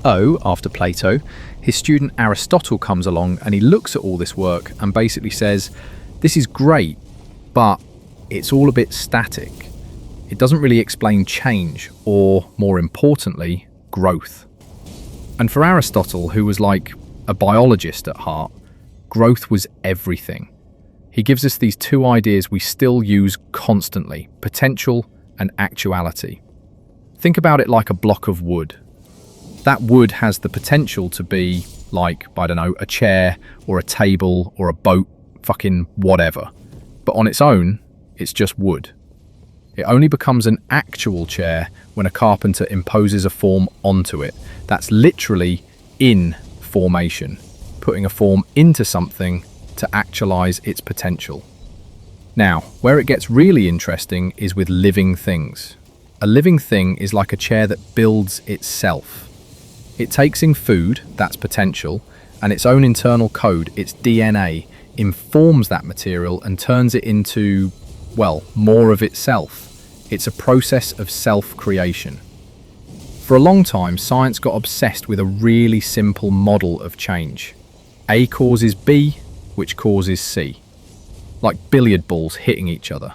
O, after Plato, his student Aristotle comes along and he looks at all this work and basically says, this is great, but it's all a bit static. It doesn't really explain change or, more importantly, growth. And for Aristotle, who was like a biologist at heart, growth was everything. He gives us these two ideas we still use constantly: potential and actuality. Think about it like a block of wood. That wood has the potential to be like, I don't know, a chair or a table or a boat, fucking whatever. But on its own, it's just wood. It only becomes an actual chair when a carpenter imposes a form onto it. That's literally in formation, putting a form into something to actualize its potential. Now, where it gets really interesting is with living things. A living thing is like a chair that builds itself. It takes in food, that's potential, and its own internal code, its DNA, informs that material and turns it into, well, more of itself. It's a process of self-creation. For a long time, science got obsessed with a really simple model of change. A causes B, which causes C. Like billiard balls hitting each other.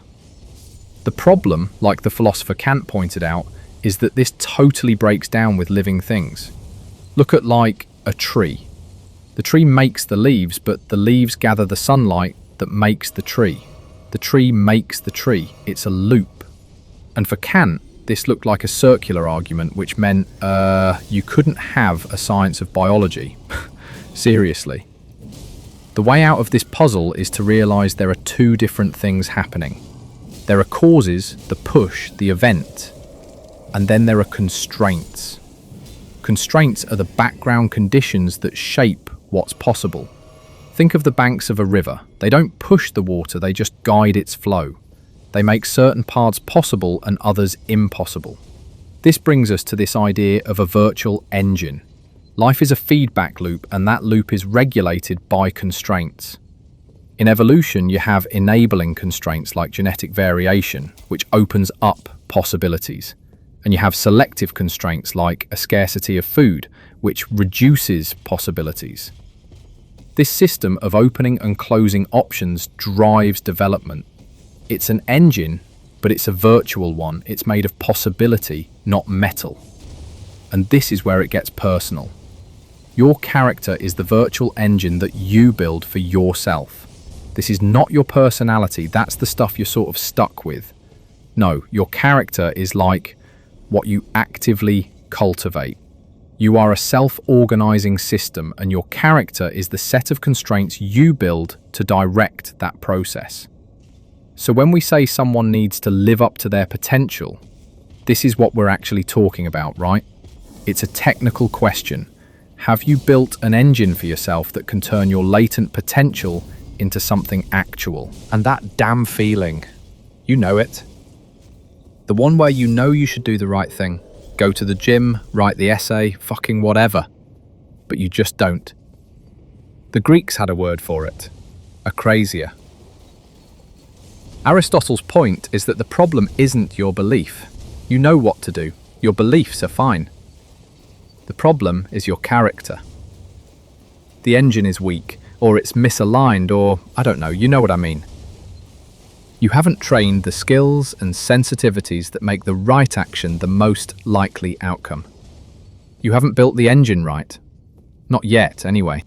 The problem, like the philosopher Kant pointed out, is that this totally breaks down with living things. Look at like a tree. The tree makes the leaves, but the leaves gather the sunlight that makes the tree. The tree makes the tree. It's a loop. And for Kant, this looked like a circular argument, which meant you couldn't have a science of biology. Seriously. The way out of this puzzle is to realize there are two different things happening. There are causes, the push, the event, and then there are constraints. Constraints are the background conditions that shape what's possible. Think of the banks of a river. They don't push the water, they just guide its flow. They make certain parts possible and others impossible. This brings us to this idea of a virtual engine. Life is a feedback loop, and that loop is regulated by constraints. In evolution, you have enabling constraints like genetic variation, which opens up possibilities. And you have selective constraints like a scarcity of food, which reduces possibilities. This system of opening and closing options drives development. It's an engine, but it's a virtual one. It's made of possibility, not metal. And this is where it gets personal. Your character is the virtual engine that you build for yourself. This is not your personality, that's the stuff you're sort of stuck with. No, your character is like what you actively cultivate. You are a self-organizing system, and your character is the set of constraints you build to direct that process. So when we say someone needs to live up to their potential, this is what we're actually talking about, right? It's a technical question. Have you built an engine for yourself that can turn your latent potential into something actual? And that damn feeling, you know it. The one where you know you should do the right thing. Go to the gym, write the essay, fucking whatever. But you just don't. The Greeks had a word for it. Akrasia. Aristotle's point is that the problem isn't your belief. You know what to do. Your beliefs are fine. The problem is your character. The engine is weak, or it's misaligned, or I don't know, you know what I mean. You haven't trained the skills and sensitivities that make the right action the most likely outcome. You haven't built the engine right. Not yet, anyway.